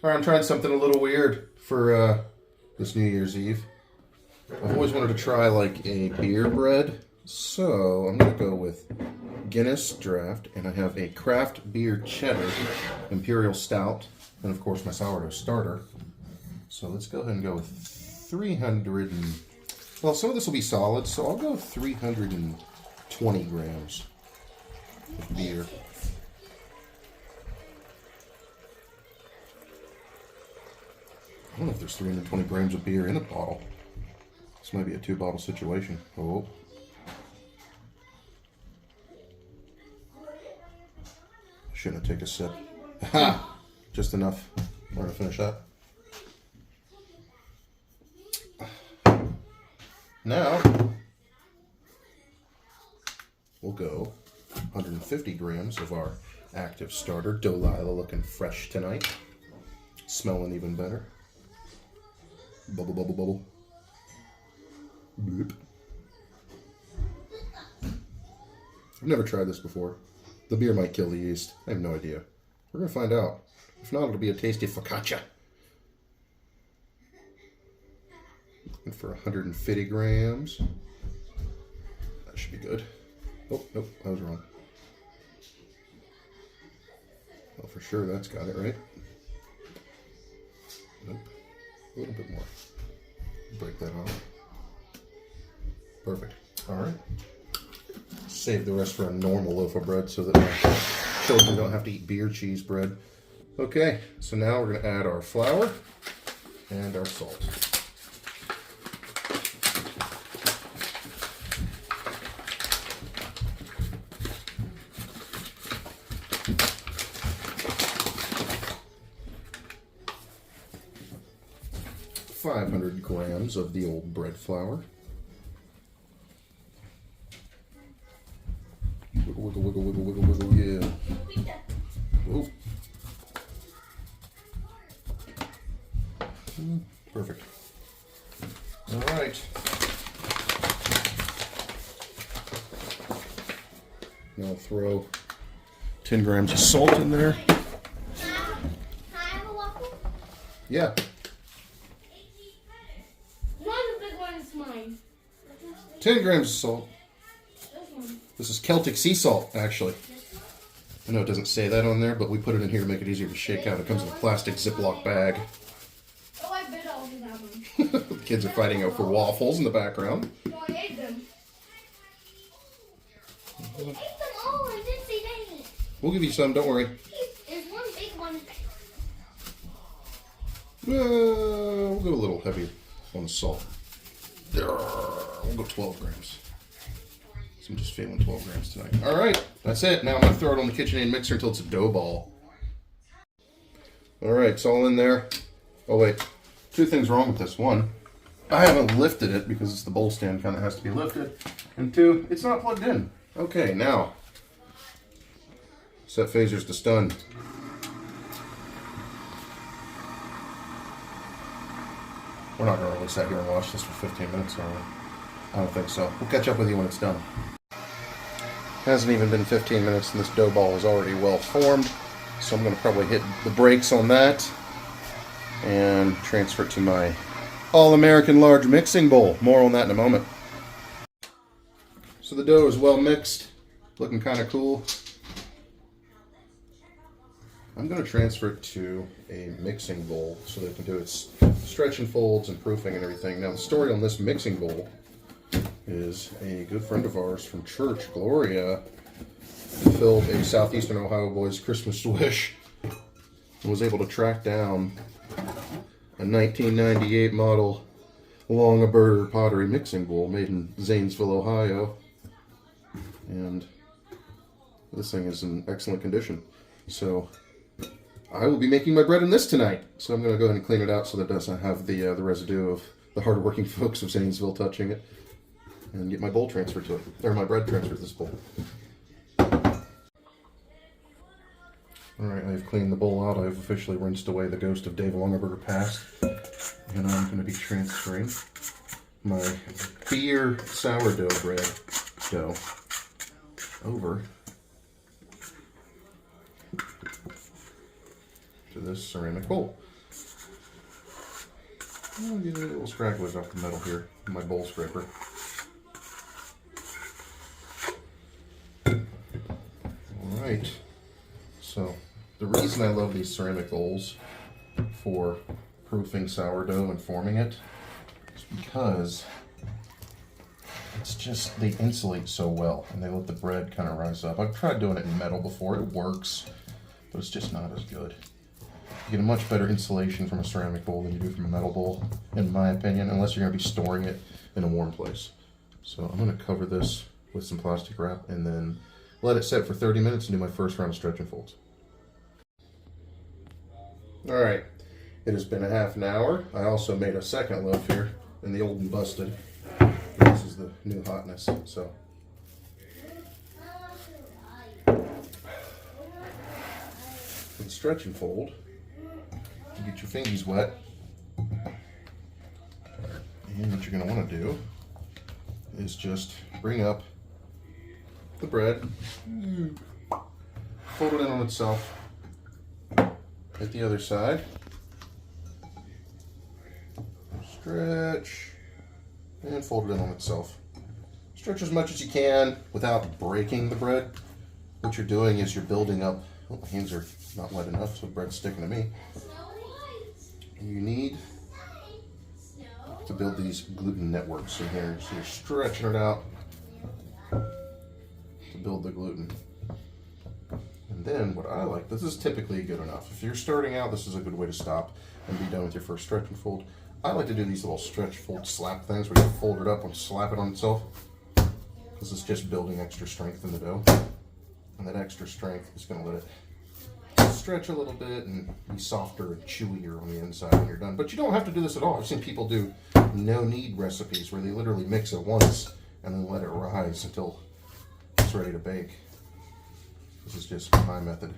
All right, I'm trying something a little weird for this New Year's Eve. I've always wanted to try like a beer bread, so I'm going to go with Guinness Draft, and I have a craft beer cheddar imperial stout, and of course my sourdough starter. So let's go ahead and go with 300 and, well, some of this will be solid, so I'll go 320 grams of beer. I don't know if there's 320 grams of beer in a bottle. This might be a 2-bottle situation. Oh. Shouldn't have taken a sip. Ha! Just enough. We're going to finish up. Now, we'll go 150 grams of our active starter. Delilah looking fresh tonight. Smelling even better. Bubble, bubble, bubble. Bloop. I've never tried this before. The beer might kill the yeast. I have no idea. We're going to find out. If not, it'll be a tasty focaccia. Looking for 150 grams. That should be good. Oh, nope, I was wrong. Well, for sure that's got it, right? Nope. A little bit more. Break that off. Perfect. All right. Save the rest for a normal loaf of bread so that my children don't have to eat beer cheese bread. Okay, so now we're going to add our flour and our salt. .500 grams of the old bread flour. Wiggle, wiggle, wiggle, wiggle, wiggle, wiggle, yeah. Whoa. Perfect. All right. Now I'll throw 10 grams of salt in there. Can I have a waffle? Yeah. Not the big one, it's mine. 10 grams of salt. This one. This is Celtic Sea Salt, actually. I know it doesn't say that on there, but we put it in here to make it easier to shake out. It comes in a plastic Ziploc bag. Oh, I bet I'll do that one. The kids are fighting over waffles in the background. No, I ate them. I ate them all. I didn't save any. We'll give you some, don't worry. There's one big one. We'll go a little heavier on the salt. We'll go 12 grams. So I'm just feeling 12 grams tonight. All right, that's it. Now I'm going to throw it on the KitchenAid mixer until it's a dough ball. All right, it's all in there. Oh, wait. 2 things wrong with this. 1, I haven't lifted it because it's the bowl stand kind of has to be lifted. And 2, it's not plugged in. Okay, now set phasers to stun. We're not going to really sit here and watch this for 15 minutes, are we? I don't think so. We'll catch up with you when it's done. Hasn't even been 15 minutes and this dough ball is already well formed. So I'm going to probably hit the brakes on that and transfer it to my all-American large mixing bowl. More on that in a moment. So the dough is well mixed, looking kind of cool. I'm going to transfer it to a mixing bowl so that it can do its stretch and folds and proofing and everything. Now the story on this mixing bowl is a good friend of ours from church, Gloria, filled a Southeastern Ohio boy's Christmas wish and was able to track down a 1998 model Longaberger pottery mixing bowl made in Zanesville, Ohio. And this thing is in excellent condition. So I will be making my bread in this tonight. So I'm going to go ahead and clean it out so that it doesn't have the residue of the hardworking folks of Zanesville touching it. And get my bowl transferred to it, or my bread transferred to this bowl. Alright, I've cleaned the bowl out. I've officially rinsed away the ghost of Dave Longaberger past. And I'm going to be transferring my beer sourdough bread dough over to this ceramic bowl. I'll get a little stragglers off the metal here in my bowl scraper. Alright, so the reason I love these ceramic bowls for proofing sourdough and forming it is because it's just, they insulate so well and they let the bread kind of rise up. I've tried doing it in metal before, it works, but it's just not as good. You get a much better insulation from a ceramic bowl than you do from a metal bowl, in my opinion, unless you're going to be storing it in a warm place. So I'm going to cover this with some plastic wrap and then let it set for 30 minutes and do my first round of stretch and folds. Alright, it has been a half an hour. I also made a second loaf here in the old and busted. This is the new hotness, so. For the stretch and fold, you get your fingies wet. And what you're going to want to do is just bring up the bread, fold it in on itself, hit the other side, stretch, and fold it in on itself. Stretch as much as you can without breaking the bread. What you're doing is you're building up, oh, my hands are not wet enough, so the bread's sticking to me. You need to build these gluten networks in here. So you're stretching it out to build the gluten. And then what I like, this is typically good enough. If you're starting out, this is a good way to stop and be done with your first stretch and fold. I like to do these little stretch, fold, slap things where you fold it up and slap it on itself. This is just building extra strength in the dough. And that extra strength is going to let it stretch a little bit and be softer and chewier on the inside when you're done. But you don't have to do this at all. I've seen people do no-knead recipes where they literally mix it once and then let it rise until it's ready to bake. This is just my method.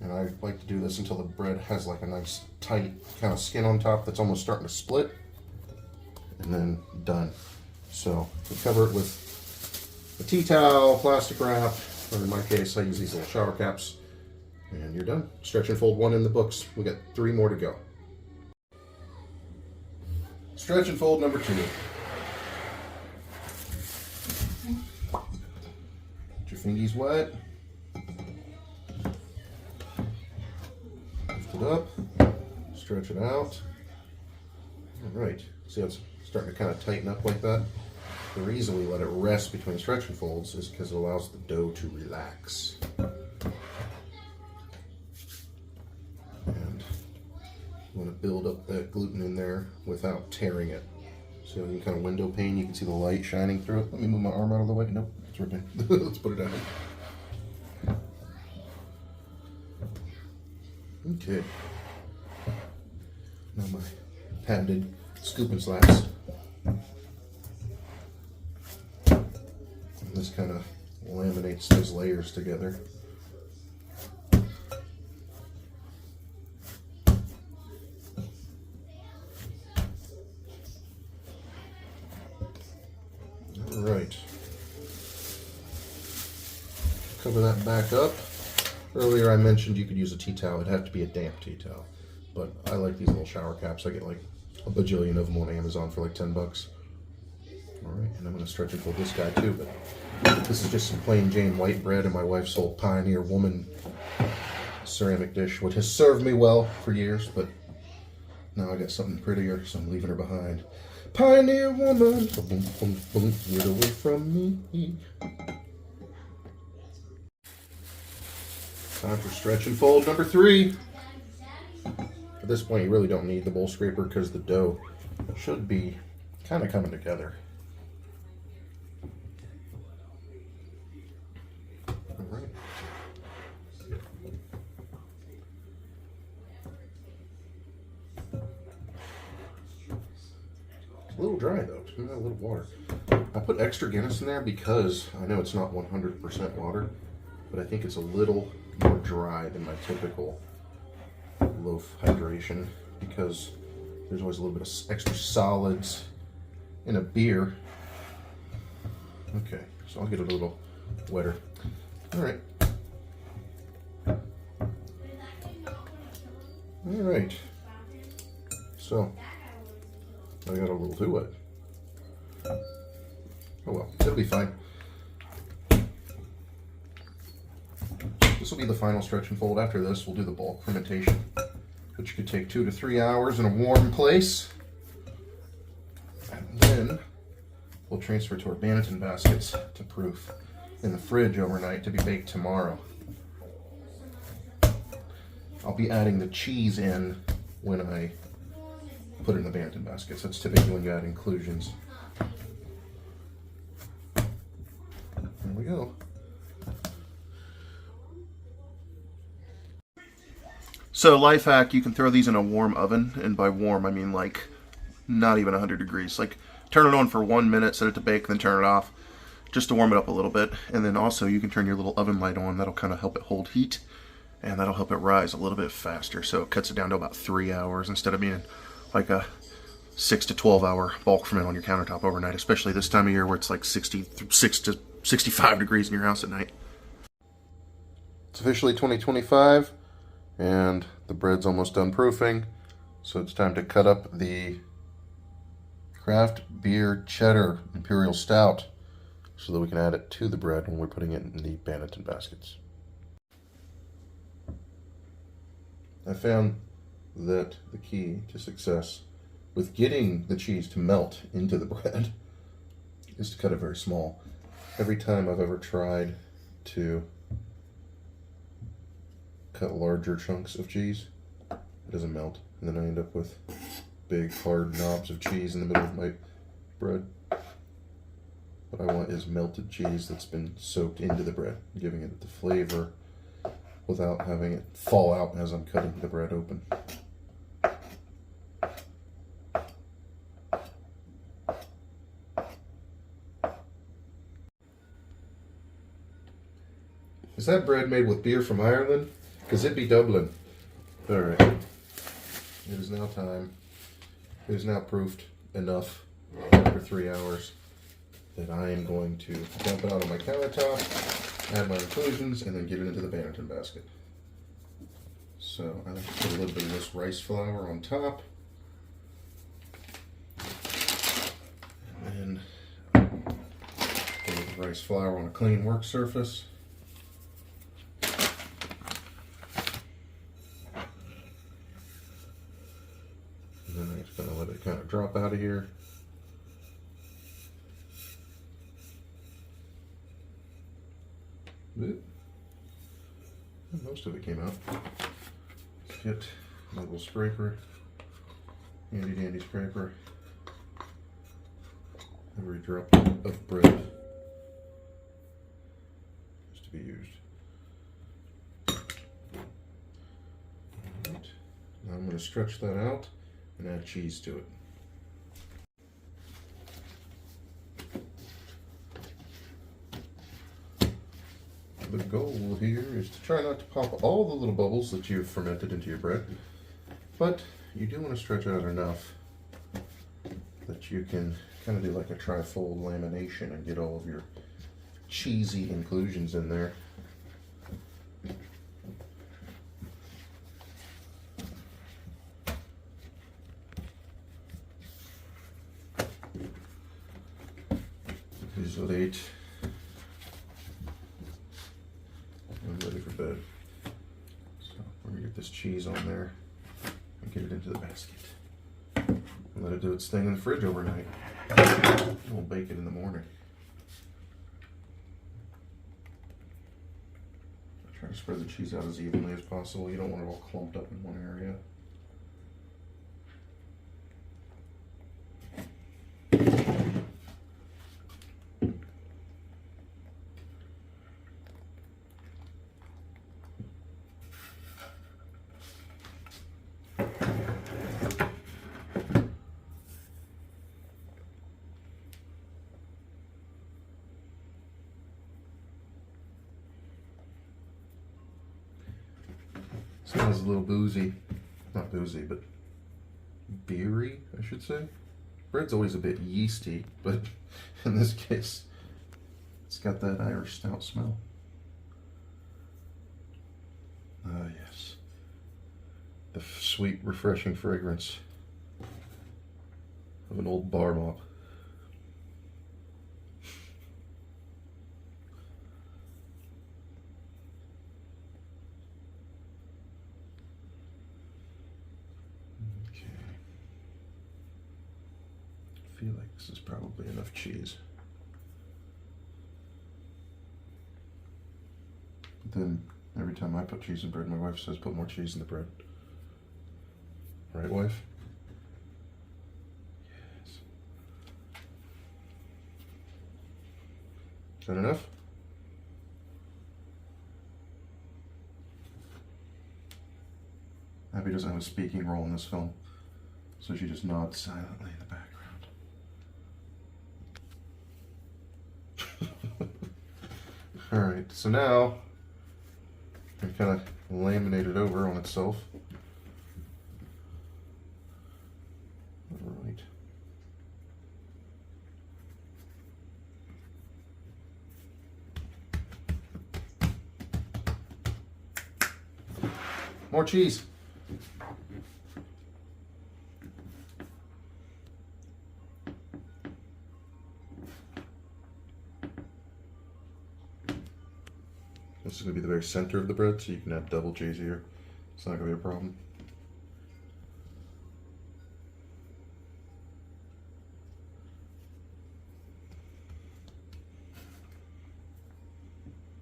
And I like to do this until the bread has like a nice tight kind of skin on top that's almost starting to split. And then done. So we cover it with a tea towel, plastic wrap, or in my case I use these little shower caps. And you're done. Stretch and fold one in the books. We got 3 more to go. Stretch and fold number 2. Get your fingies wet. Lift it up. Stretch it out. Alright. See how it's starting to kind of tighten up like that? The reason we let it rest between stretch and folds is because it allows the dough to relax. And you want to build up that gluten in there without tearing it. So any kind of window pane, you can see the light shining through it. Let me move my arm out of the way. Nope, it's ripping. Let's put it down. Okay. Now my patented scoop and slaps. And this kind of laminates those layers together. Alright. Cover that back up. Earlier I mentioned you could use a tea towel. It'd have to be a damp tea towel. But I like these little shower caps. I get like a bajillion of them on Amazon for like 10 bucks. Alright, and I'm going to stretch and fold this guy too. But this is just some plain Jane white bread in my wife's old Pioneer Woman ceramic dish, which has served me well for years, but now I got something prettier, so I'm leaving her behind. Pioneer Woman, boom, boom, boom, get away from me. Time for stretch and fold number 3. At this point, you really don't need the bowl scraper because the dough should be kind of coming together. All right. It's a little dry though. It's got a little water. I put extra Guinness in there because I know it's not 100% water, but I think it's a little more dry than my typical loaf hydration because there's always a little bit of extra solids in a beer. Okay, so I'll get it a little wetter. All right. All right. So I got a little too wet. Oh well, it'll be fine. This will be the final stretch and fold. After this, we'll do the bulk fermentation, which could take 2 to 3 hours in a warm place. And then we'll transfer to our banoton baskets to proof in the fridge overnight to be baked tomorrow. I'll be adding the cheese in when I put it in the banoton baskets. That's typically when you add inclusions. There we go. So life hack, you can throw these in a warm oven, and by warm I mean like not even 100 degrees. Like turn it on for 1 minute, set it to bake, then turn it off just to warm it up a little bit. And then also you can turn your little oven light on. That'll kind of help it hold heat, and that'll help it rise a little bit faster. So it cuts it down to about 3 hours instead of being like a 6 to 12 hour bulk ferment on your countertop overnight, especially this time of year where it's like 66 to 65 degrees in your house at night. It's officially 2025. And the bread's almost done proofing, so it's time to cut up the craft beer cheddar imperial stout so that we can add it to the bread when we're putting it in the banoton baskets. I found that the key to success with getting the cheese to melt into the bread is to cut it very small. Every time I've ever tried to cut larger chunks of cheese, it doesn't melt, and then I end up with big hard knobs of cheese in the middle of my bread. What I want is melted cheese that's been soaked into the bread, giving it the flavor without having it fall out as I'm cutting the bread open. Is that bread made with beer from Ireland? Because it be Dublin. Alright. It is now time. It is now proofed enough after 3 hours that I am going to dump it out on my countertop, add my inclusions, and then get it into the banoton basket. So I like to put a little bit of this rice flour on top. And then put the rice flour on a clean work surface. And then I'm just going to let it kind of drop out of here. And most of it came out. Let's get my little scraper, handy dandy scraper. Every drop of bread is to be used. Alright, now I'm going to stretch that out and add cheese to it. The goal here is to try not to pop all the little bubbles that you've fermented into your bread, but you do want to stretch out enough that you can kind of do like a trifold lamination and get all of your cheesy inclusions in there. Isolate. I'm ready for bed. So we're gonna get this cheese on there and get it into the basket. And let it do its thing in the fridge overnight. And we'll bake it in the morning. Try to spread the cheese out as evenly as possible. You don't want it all clumped up in one area. Smells a little boozy. Not boozy, but beery, I should say. Bread's always a bit yeasty, but in this case, it's got that Irish stout smell. Ah, yes. The sweet, refreshing fragrance of an old bar mop. Okay. I feel like this is probably enough cheese. But then every time I put cheese in bread, my wife says put more cheese in the bread. Right, wife? Yes. Is that enough? Abby doesn't have a speaking role in this film, so she just nods silently in the background. Alright, so now I kind of laminate it over on itself. Alright. More cheese. This is going to be the very center of the bread, so you can add double cheese here. It's not going to be a problem.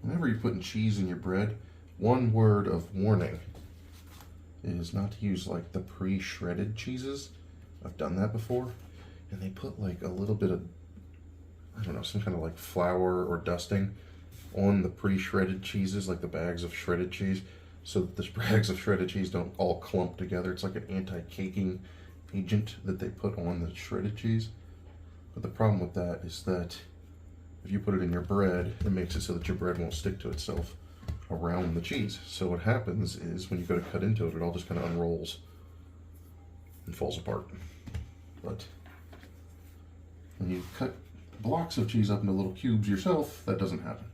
Whenever you're putting cheese in your bread, one word of warning is not to use like the pre-shredded cheeses. I've done that before, and they put like a little bit of, I don't know, some kind of like flour or dusting on the pre-shredded cheeses, like the bags of shredded cheese, so that the bags of shredded cheese don't all clump together. It's like an anti-caking agent that they put on the shredded cheese. But the problem with that is that if you put it in your bread, it makes it so that your bread won't stick to itself around the cheese. So what happens is when you go to cut into it, it all just kind of unrolls and falls apart. But when you cut blocks of cheese up into little cubes yourself, that doesn't happen.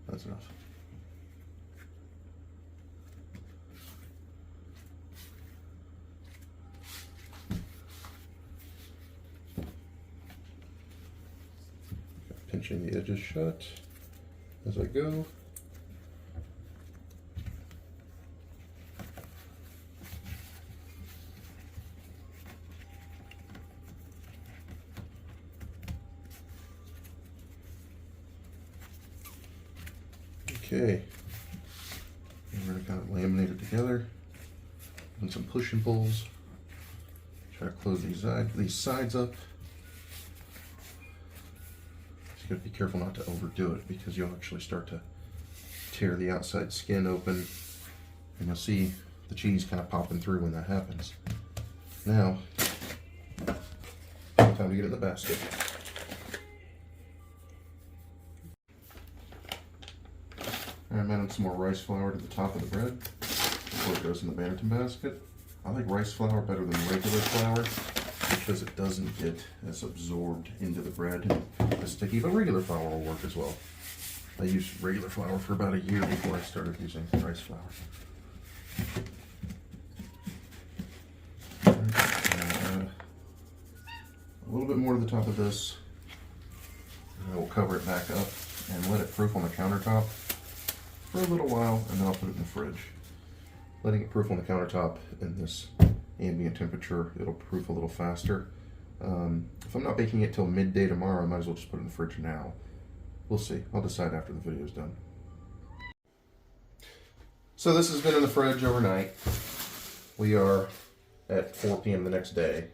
That's enough. Pinching the edges shut as I go. Okay, and we're going to kind of laminate it together and some push and pulls. Try to close these sides up. Just got to be careful not to overdo it, because you'll actually start to tear the outside skin open, and you'll see the cheese kind of popping through when that happens. Now, time to get it in the basket. I'm adding some more rice flour to the top of the bread before it goes in the banoton basket. I like rice flour better than regular flour because it doesn't get as absorbed into the bread and as sticky, but regular flour will work as well. I used regular flour for about a year before I started using rice flour. Add a little bit more to the top of this, and I will cover it back up and let it proof on the countertop for a little while, and then I'll put it in the fridge. Letting it proof on the countertop in this ambient temperature, it'll proof a little faster. If I'm not baking it till midday tomorrow, I might as well just put it in the fridge now. We'll see. I'll decide after the video is done. So this has been in the fridge overnight. We are at 4 p.m. the next day.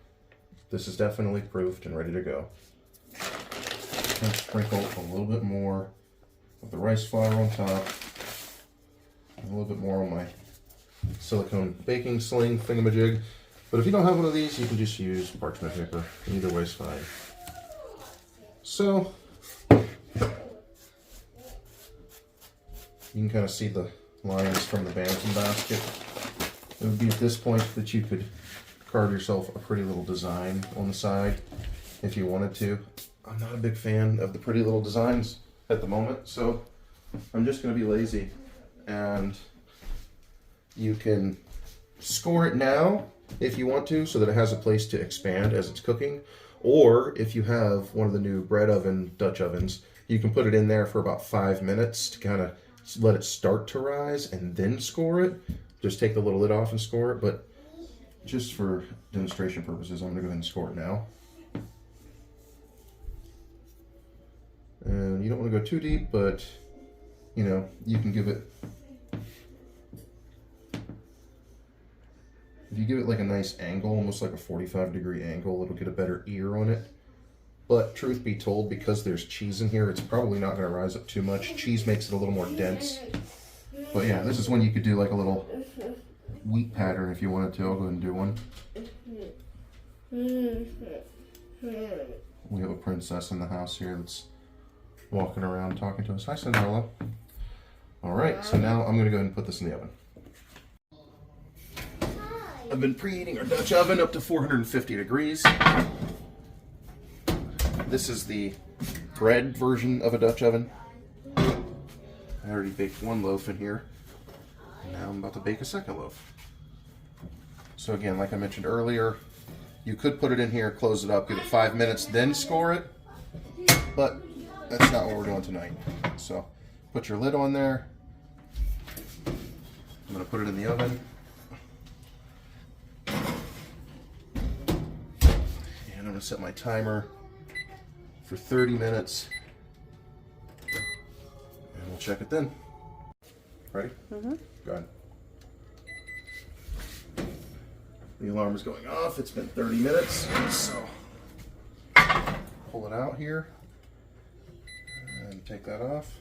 This is definitely proofed and ready to go. I'm going to sprinkle a little bit more of the rice flour on top. A little bit more on my silicone baking sling thingamajig. But if you don't have one of these, you can just use parchment paper. Either way is fine. So, you can kind of see the lines from the banoton basket. It would be at this point that you could carve yourself a pretty little design on the side if you wanted to. I'm not a big fan of the pretty little designs at the moment, so I'm just going to be lazy. And you can score it now if you want to, so that it has a place to expand as it's cooking. Or if you have one of the new bread oven Dutch ovens, you can put it in there for about 5 minutes to kind of let it start to rise and then score it. Just take the little lid off and score it. But just for demonstration purposes, I'm going to go ahead and score it now. And you don't want to go too deep, but you know, you can give it, if you give it like a nice angle, almost like a 45-degree angle, it'll get a better ear on it. But truth be told, because there's cheese in here, it's probably not going to rise up too much. Cheese makes it a little more dense. But yeah, this is when you could do like a little wheat pattern if you wanted to. I'll go ahead and do one. We have a princess in the house here that's walking around talking to us. Hi, Cinderella. All right, so now I'm going to go ahead and put this in the oven. I've been preheating our Dutch oven up to 450 degrees. This is the bread version of a Dutch oven. I already baked one loaf in here. And now I'm about to bake a second loaf. So again, like I mentioned earlier, you could put it in here, close it up, give it 5 minutes, then score it. But that's not what we're doing tonight. So put your lid on there. I'm going to put it in the oven. And I'm going to set my timer for 30 minutes. And we'll check it then. Ready? Mm-hmm. Go ahead. The alarm is going off. It's been 30 minutes. So pull it out here. And take that off.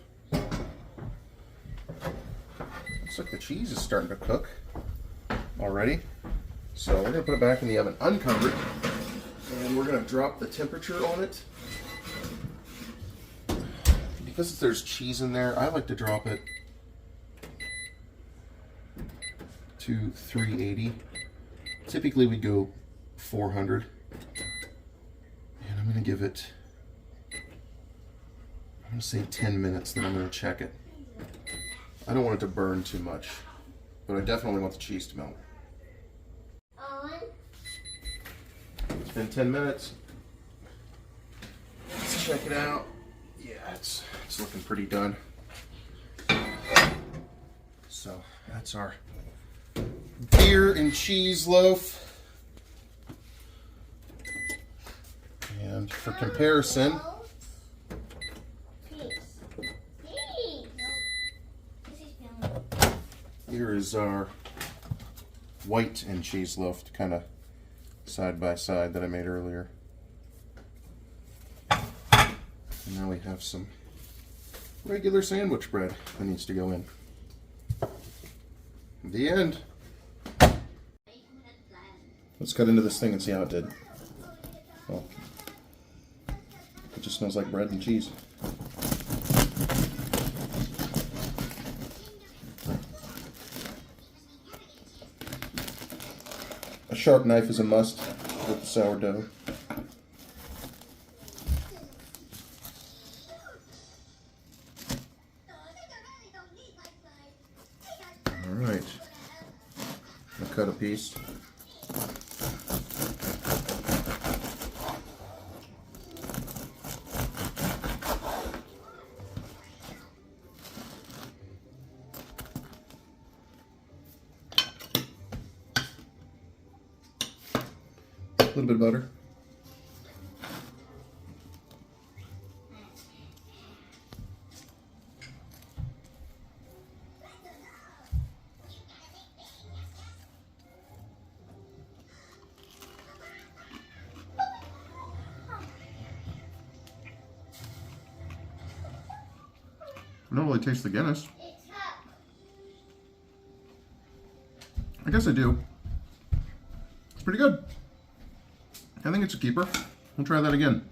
Looks like the cheese is starting to cook already. So we're going to put it back in the oven uncovered. And we're going to drop the temperature on it. Because there's cheese in there, I like to drop it to 380. Typically we go 400. And I'm going to give it, I'm going to say 10 minutes, then I'm going to check it. I don't want it to burn too much, but I definitely want the cheese to melt. It's been 10 minutes. Let's check it out. Yeah, it's looking pretty done. So that's our beer and cheese loaf. And for comparison, here is our white and cheese loaf, kind of side by side, that I made earlier. And now we have some regular sandwich bread that needs to go in. The end. Let's cut into this thing and see how it did. Well, it just smells like bread and cheese. A sharp knife is a must with the sourdough. Alright, I'll cut a piece. A little bit of butter. I don't really taste the Guinness. I guess I do. It's pretty good. I think it's a keeper. We'll try that again.